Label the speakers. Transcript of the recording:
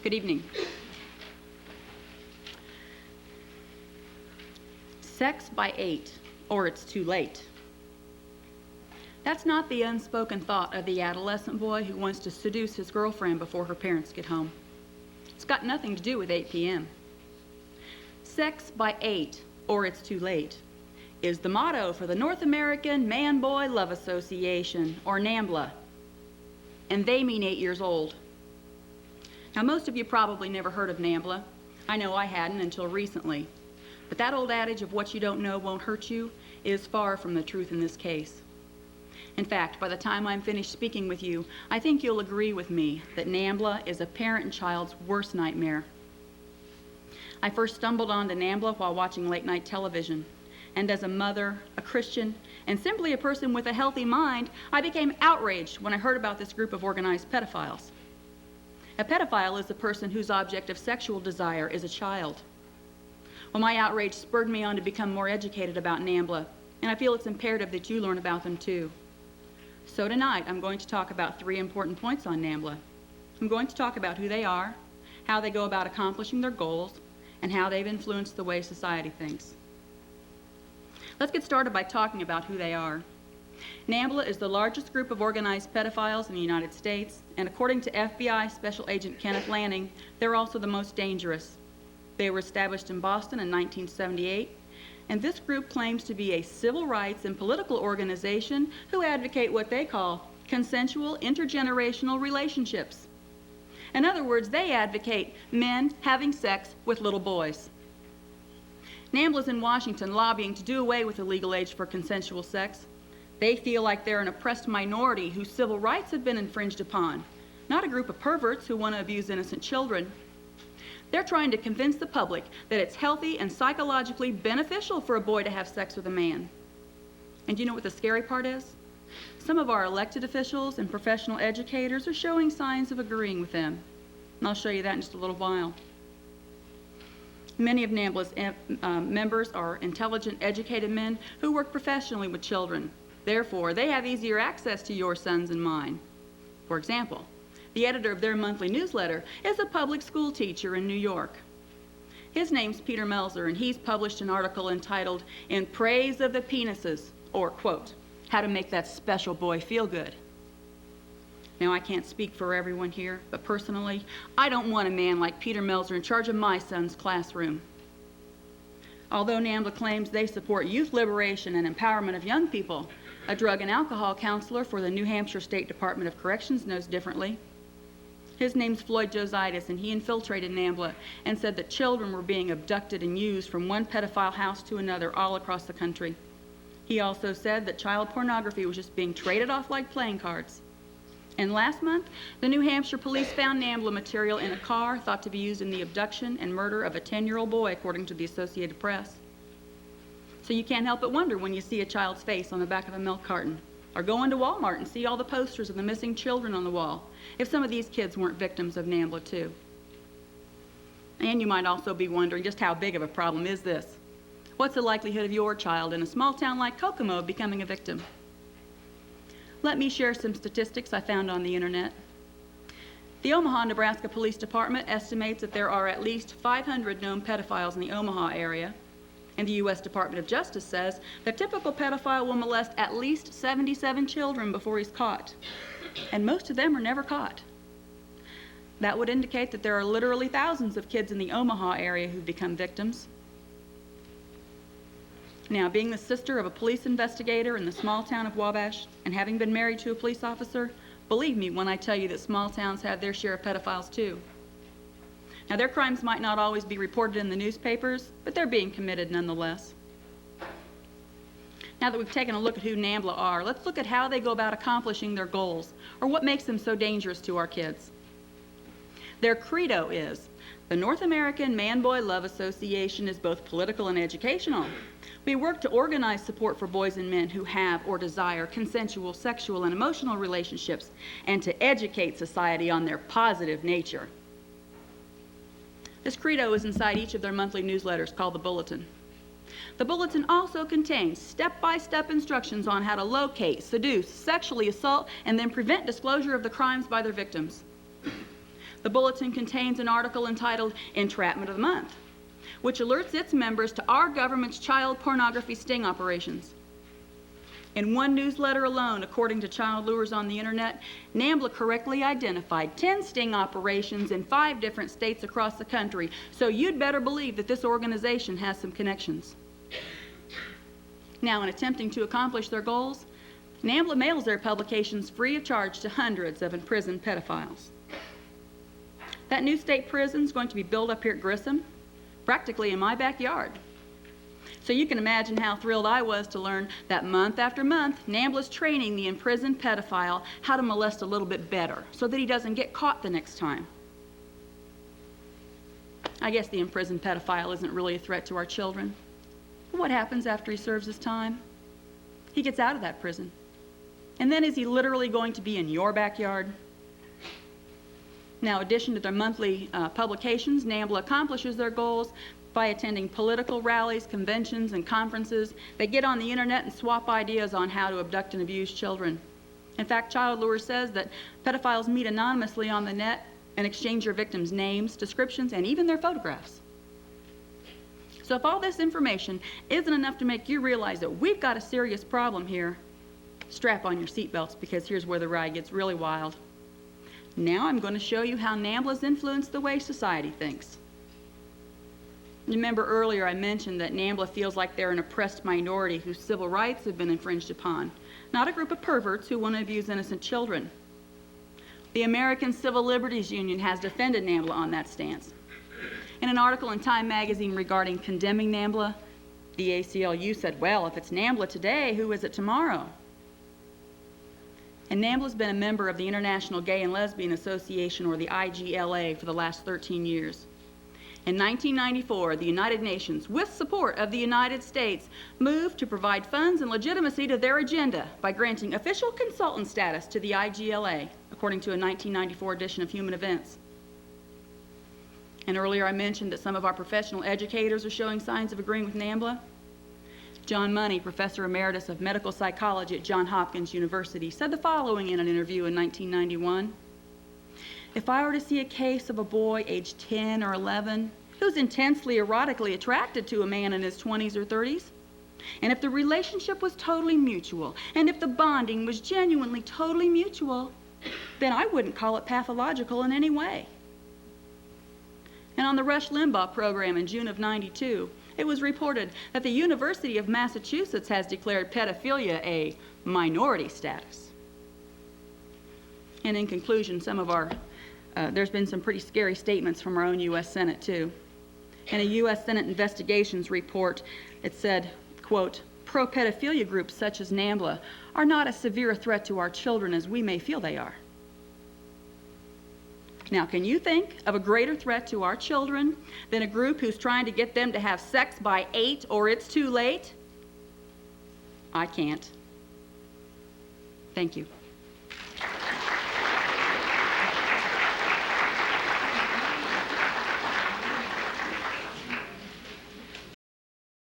Speaker 1: Good evening. Sex by 8, or it's too late. That's not the unspoken thought of the adolescent boy who wants to seduce his girlfriend before her parents get home. It's got nothing to do with 8 p.m. Sex by 8, or it's too late, is the motto for the North American Man-Boy Love Association, or Nambla, and they mean 8 years old. Now, most of you probably never heard of Nambla. I know I hadn't until recently. But that old adage of what you don't know won't hurt you is far from the truth in this case. In fact, by the time I'm finished speaking with you, I think you'll agree with me that Nambla is a parent and child's worst nightmare. I first stumbled onto Nambla while watching late-night television. And as a mother, a Christian, and simply a person with a healthy mind, I became outraged when I heard about this group of organized pedophiles. A pedophile is a person whose object of sexual desire is a child. Well, my outrage spurred me on to become more educated about Nambla, and I feel it's imperative that you learn about them too. So tonight, I'm going to talk about 3 important points on Nambla. I'm going to talk about who they are, how they go about accomplishing their goals, and how they've influenced the way society thinks. Let's get started by talking about who they are. Nambla is the largest group of organized pedophiles in the United States, and according to FBI Special Agent Kenneth Lanning, they're also the most dangerous. They were established in Boston in 1978, and this group claims to be a civil rights and political organization who advocate what they call consensual intergenerational relationships. In other words, they advocate men having sex with little boys. Nambla's in Washington lobbying to do away with the legal age for consensual sex. They feel like they're an oppressed minority whose civil rights have been infringed upon, not a group of perverts who want to abuse innocent children. They're trying to convince the public that it's healthy and psychologically beneficial for a boy to have sex with a man. And you know what the scary part is? Some of our elected officials and professional educators are showing signs of agreeing with them. And I'll show you that in just a little while. Many of Nambla's members are intelligent, educated men who work professionally with children. Therefore, they have easier access to your sons and mine. For example, the editor of their monthly newsletter is a public school teacher in New York. His name's Peter Melzer, and he's published an article entitled, "In Praise of the Penises," or, quote, "How to Make That Special Boy Feel Good." Now, I can't speak for everyone here, but personally, I don't want a man like Peter Melzer in charge of my son's classroom. Although Nambla claims they support youth liberation and empowerment of young people, a drug and alcohol counselor for the New Hampshire State Department of Corrections knows differently. His name's Floyd Jositis, and he infiltrated Nambla and said that children were being abducted and used from one pedophile house to another all across the country. He also said that child pornography was just being traded off like playing cards. And last month, the New Hampshire police found Nambla material in a car thought to be used in the abduction and murder of a 10-year-old boy, according to the Associated Press. So you can't help but wonder when you see a child's face on the back of a milk carton, or go into Walmart and see all the posters of the missing children on the wall, if some of these kids weren't victims of Nambla too. And you might also be wondering just how big of a problem is this? What's the likelihood of your child in a small town like Kokomo becoming a victim? Let me share some statistics I found on the internet. The Omaha, Nebraska Police Department estimates that there are at least 500 known pedophiles in the Omaha area, and the U.S. Department of Justice says the typical pedophile will molest at least 77 children before he's caught, and most of them are never caught. That would indicate that there are literally thousands of kids in the Omaha area who've become victims. Now, being the sister of a police investigator in the small town of Wabash and having been married to a police officer, believe me when I tell you that small towns have their share of pedophiles too. Now, their crimes might not always be reported in the newspapers, but they're being committed nonetheless. Now that we've taken a look at who Nambla are, let's look at how they go about accomplishing their goals, or what makes them so dangerous to our kids. Their credo is, the North American Man-Boy Love Association is both political and educational. We work to organize support for boys and men who have or desire consensual, sexual, and emotional relationships, and to educate society on their positive nature. This credo is inside each of their monthly newsletters called the Bulletin. The Bulletin also contains step-by-step instructions on how to locate, seduce, sexually assault, and then prevent disclosure of the crimes by their victims. The bulletin contains an article entitled Entrapment of the Month, which alerts its members to our government's child pornography sting operations. In one newsletter alone, according to Child Lures on the Internet, Nambla correctly identified 10 sting operations in 5 different states across the country, so you'd better believe that this organization has some connections. Now, in attempting to accomplish their goals, Nambla mails their publications free of charge to hundreds of imprisoned pedophiles. That new state prison is going to be built up here at Grissom, practically in my backyard. So you can imagine how thrilled I was to learn that month after month, Nambla's training the imprisoned pedophile how to molest a little bit better so that he doesn't get caught the next time. I guess the imprisoned pedophile isn't really a threat to our children. But what happens after he serves his time? He gets out of that prison. And then is he literally going to be in your backyard? Now, in addition to their monthly publications, Nambla accomplishes their goals by attending political rallies, conventions, and conferences. They get on the internet and swap ideas on how to abduct and abuse children. In fact, Child Lure says that pedophiles meet anonymously on the net and exchange their victims' names, descriptions, and even their photographs. So if all this information isn't enough to make you realize that we've got a serious problem here, strap on your seatbelts, because here's where the ride gets really wild. Now I'm going to show you how Nambla's influenced the way society thinks. Remember earlier I mentioned that Nambla feels like they're an oppressed minority whose civil rights have been infringed upon, not a group of perverts who want to abuse innocent children. The American Civil Liberties Union has defended Nambla on that stance. In an article in Time magazine regarding condemning Nambla, the ACLU said, well, if it's Nambla today, who is it tomorrow? And Nambla's been a member of the International Gay and Lesbian Association, or the IGLA, for the last 13 years. In 1994, the United Nations, with support of the United States, moved to provide funds and legitimacy to their agenda by granting official consultant status to the IGLA, according to a 1994 edition of Human Events. And earlier I mentioned that some of our professional educators are showing signs of agreeing with Nambla. John Money, Professor Emeritus of Medical Psychology at Johns Hopkins University, said the following in an interview in 1991. If I were to see a case of a boy aged 10 or 11 who's intensely erotically attracted to a man in his 20s or 30s, and if the relationship was totally mutual, and if the bonding was genuinely totally mutual, then I wouldn't call it pathological in any way. And on the Rush Limbaugh program in June of '92, it was reported that the University of Massachusetts has declared pedophilia a minority status. And in conclusion, there's been some pretty scary statements from our own U.S. Senate, too. In a U.S. Senate investigations report, it said, quote, pro-pedophilia groups such as Nambla are not as severe a threat to our children as we may feel they are. Now, can you think of a greater threat to our children than a group who's trying to get them to have sex by 8 or it's too late? I can't. Thank you.